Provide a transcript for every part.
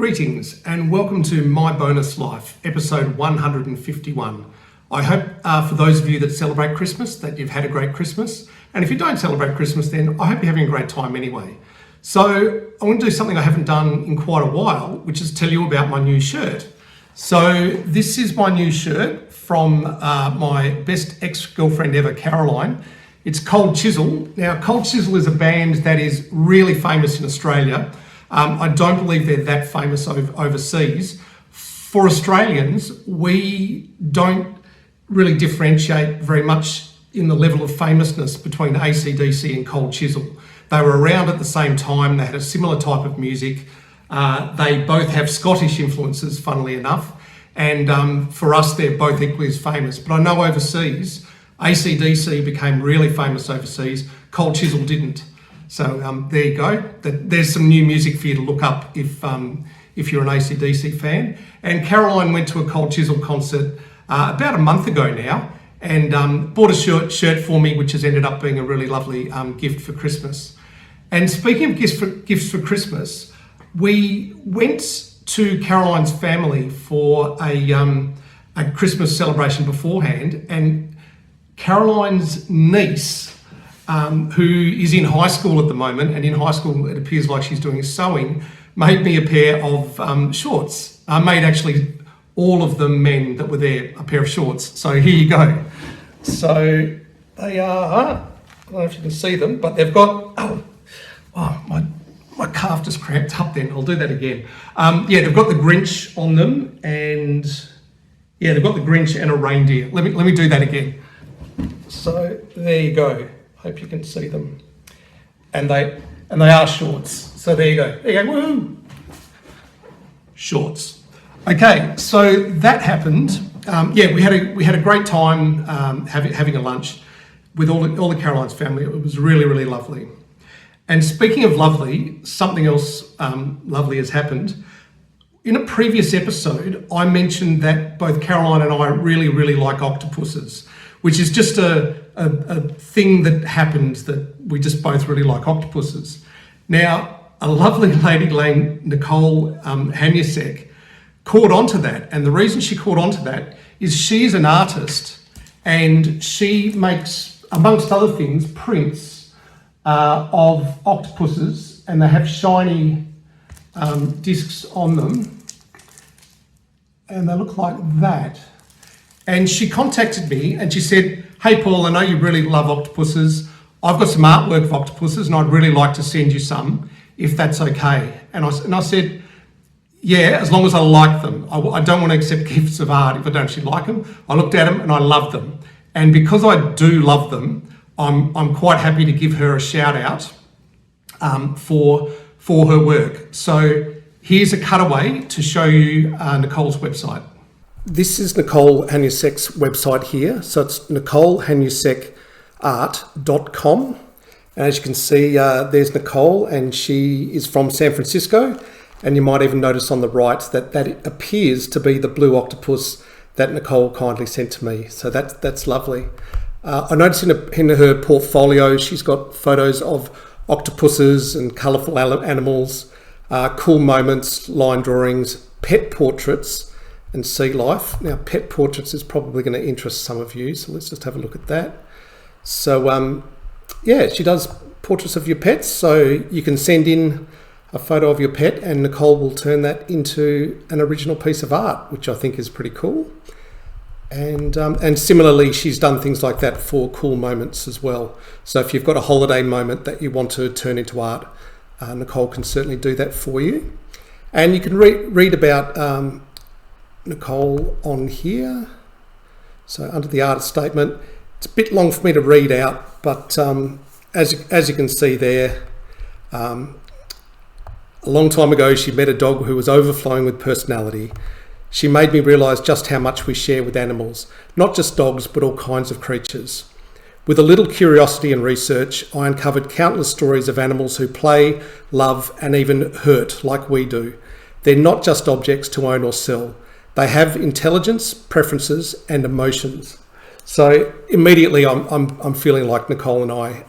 Greetings and welcome to My Bonus Life, episode 151. I hope for those of you that celebrate Christmas that you've had a great Christmas. And if you don't celebrate Christmas, then I hope you're having a great time anyway. So I want to do something I haven't done in quite a while, which is tell you about my new shirt. So this is my new shirt from my best ex-girlfriend ever, Caroline. It's Cold CHISEL. Now, Cold CHISEL is a band that is really famous in Australia. I don't believe they're that famous overseas. For Australians, we don't really differentiate very much in the level of famousness between AC/DC and Cold CHISEL. They were around at the same time. They had a similar type of music. They both have Scottish influences, funnily enough. And for us, they're both equally as famous. But I know overseas, AC/DC became really famous overseas. Cold CHISEL didn't. So there you go. There's some new music for you to look up if you're an AC/DC fan. And Caroline went to a Cold CHISEL concert about a month ago now and bought a shirt for me, which has ended up being a really lovely gift for Christmas. And speaking of gifts for Christmas, we went to Caroline's family for a Christmas celebration beforehand, and Caroline's niece, who is in high school at the moment, and in high school it appears like she's doing sewing, made me a pair of shorts. I made actually all of the men that were there a pair of shorts. So here you go. So they are, I don't know if you can see them, but they've got, my calf just cramped up then, I'll do that again. They've got the Grinch on them, and they've got the Grinch and a reindeer. Let me do that again. So there you go. Hope you can see them. And they are shorts. So there you go. There you go. Woo! Shorts. Okay, so that happened. We had a great time having a lunch with all the Caroline's family. It was really, really lovely. And speaking of lovely, something else lovely has happened. In a previous episode, I mentioned that both Caroline and I really, really like octopuses, which is just a thing that happened, that we just both really like octopuses. Now, a lovely lady named Nicole Hanusek caught onto that, and the reason she caught onto that is she's an artist, and she makes, amongst other things, prints of octopuses, and they have shiny discs on them, and they look like that. And she contacted me and she said, "Hey Paul, I know you really love octopuses. I've got some artwork of octopuses and I'd really like to send you some, if that's okay." And I said, yeah, as long as I like them. I don't want to accept gifts of art if I don't actually like them. I looked at them and I loved them. And because I do love them, I'm quite happy to give her a shout out for her work. So here's a cutaway to show you Nicole's website. This is Nicole Hanusek's website here. So it's NicoleHanusek.art.com. And as you can see, there's Nicole, and she is from San Francisco. And you might even notice on the right that it appears to be the blue octopus that Nicole kindly sent to me. So that's lovely. I noticed in her portfolio, she's got photos of octopuses and colourful animals, cool moments, line drawings, pet portraits, and sea life. Now, pet portraits is probably going to interest some of you, so let's just have a look at that. So, she does portraits of your pets, so you can send in a photo of your pet and Nicole will turn that into an original piece of art, which I think is pretty cool. And similarly, she's done things like that for cool moments as well. So if you've got a holiday moment that you want to turn into art, Nicole can certainly do that for you. And you can read about Nicole on here. So under the artist statement, it's a bit long for me to read out, but as you can see there, a long time ago she met a dog who was overflowing with personality. She made me realise just how much we share with animals, not just dogs but all kinds of creatures. With a little curiosity and research, I uncovered countless stories of animals who play, love and even hurt like we do. They're not just objects to own or sell. They have intelligence, preferences, and emotions. So immediately, I'm feeling like Nicole and I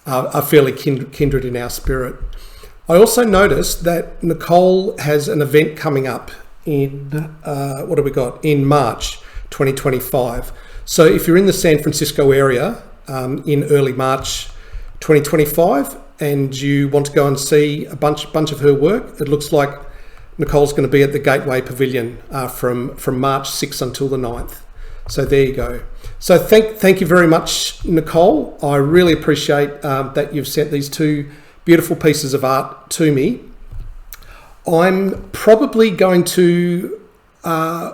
are fairly kindred in our spirit. I also noticed that Nicole has an event coming up in, what have we got, in March 2025. So if you're in the San Francisco area in early March 2025 and you want to go and see a bunch of her work, it looks like Nicole's going to be at the Gateway Pavilion from March 6th until the 9th. So there you go. So thank you very much, Nicole. I really appreciate that you've sent these two beautiful pieces of art to me. I'm probably going to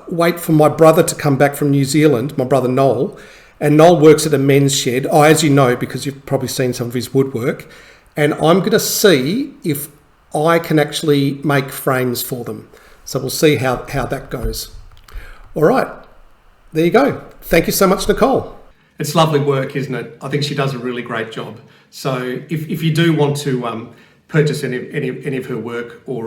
wait for my brother to come back from New Zealand, my brother Noel. And Noel works at a men's shed, as you know, because you've probably seen some of his woodwork. And I'm going to see if I can actually make frames for them. So we'll see how that goes. All right, there you go. Thank you so much, Nicole. It's lovely work, isn't it? I think she does a really great job. So if you do want to purchase any of her work or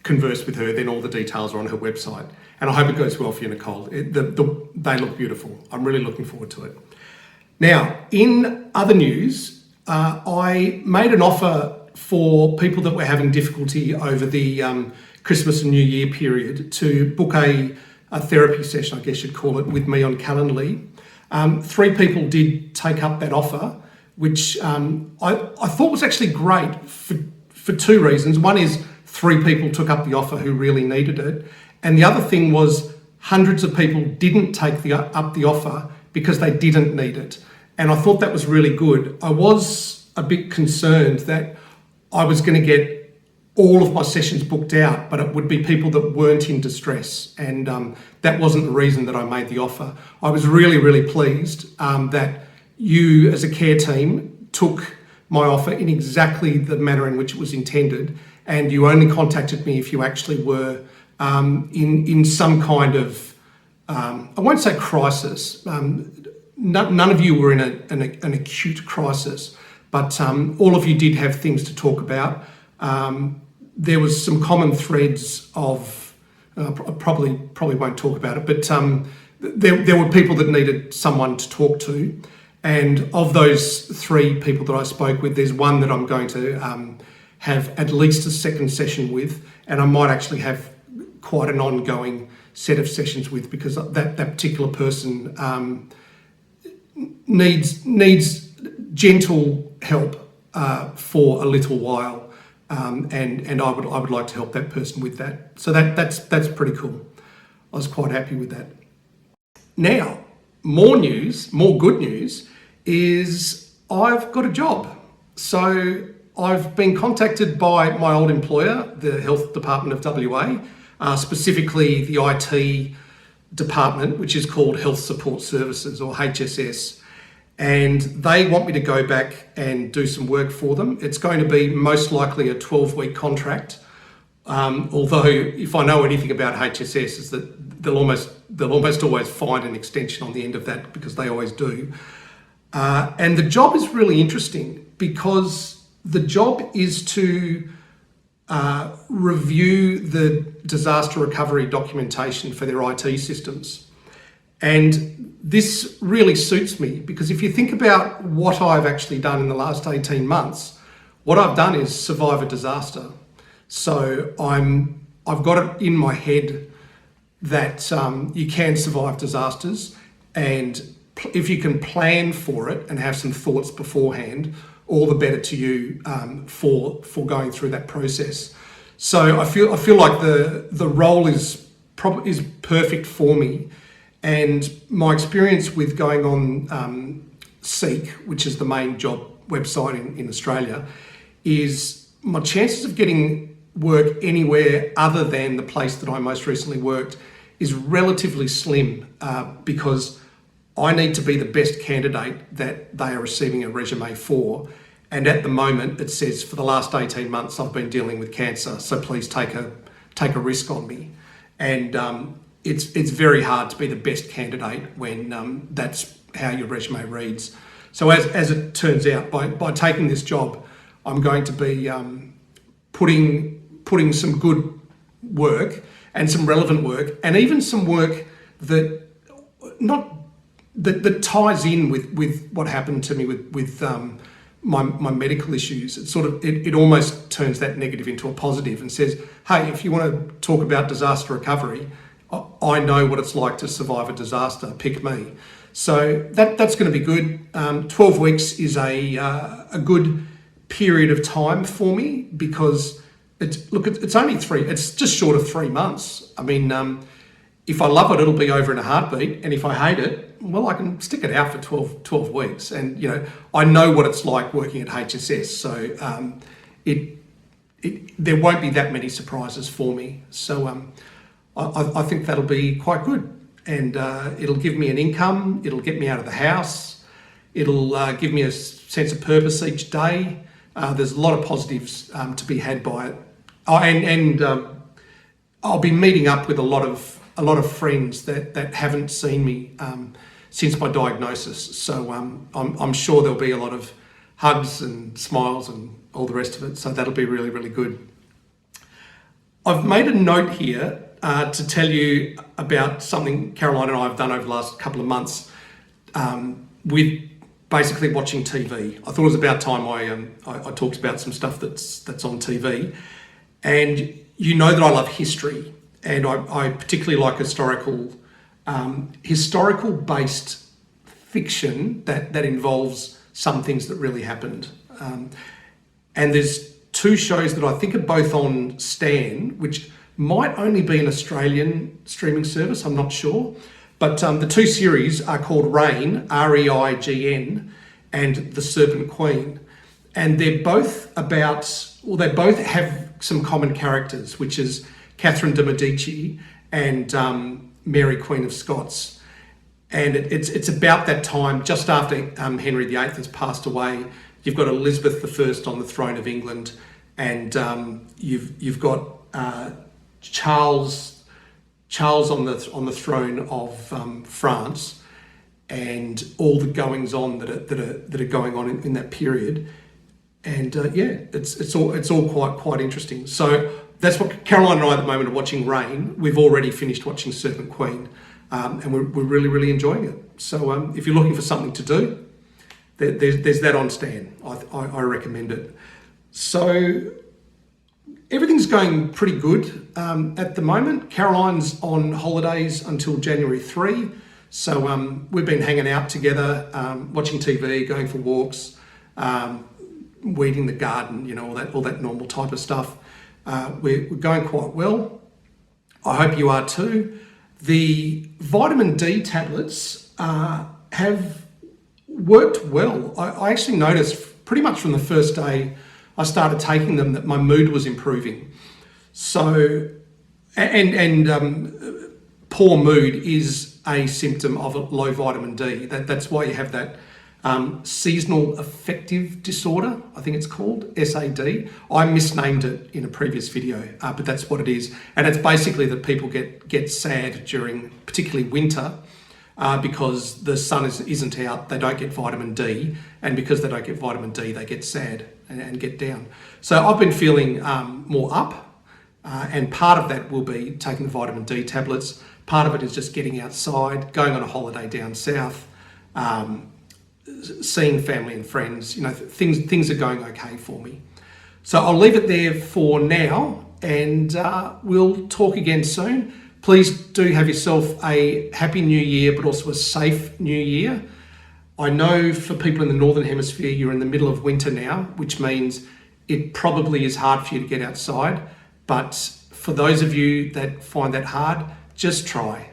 converse with her, then all the details are on her website. And I hope it goes well for you, Nicole. They look beautiful. I'm really looking forward to it. Now, in other news, I made an offer for people that were having difficulty over the Christmas and New Year period to book a therapy session, I guess you'd call it, with me on Calendly. 3 people did take up that offer, which I thought was actually great for 2 reasons. One is 3 people took up the offer who really needed it. And the other thing was hundreds of people didn't take up the offer because they didn't need it. And I thought that was really good. I was a bit concerned that I was going to get all of my sessions booked out, but it would be people that weren't in distress. And that wasn't the reason that I made the offer. I was really, really pleased that you as a care team took my offer in exactly the manner in which it was intended. And you only contacted me if you actually were in some kind of, I won't say crisis. None of you were in an acute crisis, but all of you did have things to talk about. There was some common threads of, I probably won't talk about it, but there were people that needed someone to talk to. And of those 3 people that I spoke with, there's one that I'm going to have at least a second session with, and I might actually have quite an ongoing set of sessions with, because that particular person needs gentle help for a little while. And I would like to help that person with that. So that's pretty cool. I was quite happy with that. Now, more good news is I've got a job. So I've been contacted by my old employer, the Health Department of WA, specifically the IT department, which is called Health Support Services, or HSS. And they want me to go back and do some work for them. It's going to be most likely a 12-week contract. Although if I know anything about HSS is that they'll almost always find an extension on the end of that, because they always do. And the job is really interesting because the job is to review the disaster recovery documentation for their IT systems. And this really suits me, because if you think about what I've actually done in the last 18 months, what I've done is survive a disaster. So I've got it in my head that you can survive disasters, and if you can plan for it and have some thoughts beforehand, all the better to you for going through that process. So I feel like the role is perfect for me. And my experience with going on Seek, which is the main job website in Australia, is my chances of getting work anywhere other than the place that I most recently worked is relatively slim, because I need to be the best candidate that they are receiving a resume for. And at the moment, it says for the last 18 months, I've been dealing with cancer, so please take a risk on me. And it's very hard to be the best candidate when that's how your resume reads. So as it turns out, by taking this job, I'm going to be putting some good work and some relevant work, and even some work that ties in with what happened to me with my medical issues. It almost turns that negative into a positive and says, hey, if you want to talk about disaster recovery, I know what it's like to survive a disaster, pick me. So that's going to be good. 12 weeks is a good period of time for me because it's only it's just short of 3 months. I mean, if I love it, it'll be over in a heartbeat. And if I hate it, well, I can stick it out for 12 weeks. And, I know what it's like working at HSS. So there won't be that many surprises for me. So I think that'll be quite good. And it'll give me an income. It'll get me out of the house. It'll give me a sense of purpose each day. There's a lot of positives to be had by it. I'll be meeting up with a lot of friends that haven't seen me since my diagnosis. So I'm sure there'll be a lot of hugs and smiles and all the rest of it. So that'll be really, really good. I've made a note here to tell you about something Caroline and I have done over the last couple of months with basically watching TV. I thought it was about time I talked about some stuff that's on TV. And you know that I love history, and I particularly like historical based fiction that involves some things that really happened. And there's 2 shows that I think are both on Stan, which might only be an Australian streaming service, I'm not sure. But the 2 series are called Reign, R-E-I-G-N, and The Serpent Queen. And they're both they both have some common characters, which is Catherine de Medici and Mary, Queen of Scots. And it's about that time, just after Henry VIII has passed away. You've got Elizabeth I on the throne of England, and you've got Charles on the throne of France, and all the goings on that are going on in that period. And it's all quite interesting. So that's what Caroline and I at the moment are watching. Reign. We've already finished watching Serpent Queen, and we're really, really enjoying it. So if you're looking for something to do, there's that on Stan. I recommend it. So everything's going pretty good at the moment. Caroline's on holidays until January 3. So we've been hanging out together, watching TV, going for walks, weeding the garden, all that normal type of stuff. We're going quite well. I hope you are too. The vitamin D tablets have worked well. I actually noticed pretty much from the first day I started taking them that my mood was improving. So, and poor mood is a symptom of a low vitamin D. That's why you have that seasonal affective disorder, I think it's called, SAD. I misnamed it in a previous video, but that's what it is. And it's basically that people get sad during particularly winter because the sun isn't out, they don't get vitamin D, and because they don't get vitamin D, they get sad and get down. So I've been feeling more up, and part of that will be taking the vitamin D tablets. Part of it is just getting outside, going on a holiday down south, seeing family and friends. Things are going okay for me. So I'll leave it there for now, and we'll talk again soon. Please do have yourself a happy new year, but also a safe new year. I know for people in the Northern Hemisphere, you're in the middle of winter now, which means it probably is hard for you to get outside. But for those of you that find that hard, just try.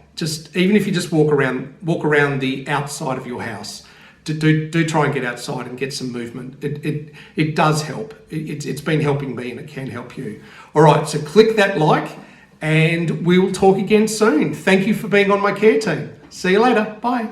Even if you just walk around the outside of your house, do try and get outside and get some movement. It does help. It's been helping me, and it can help you. All right, so click that like, and we will talk again soon. Thank you for being on my care team. See you later. Bye.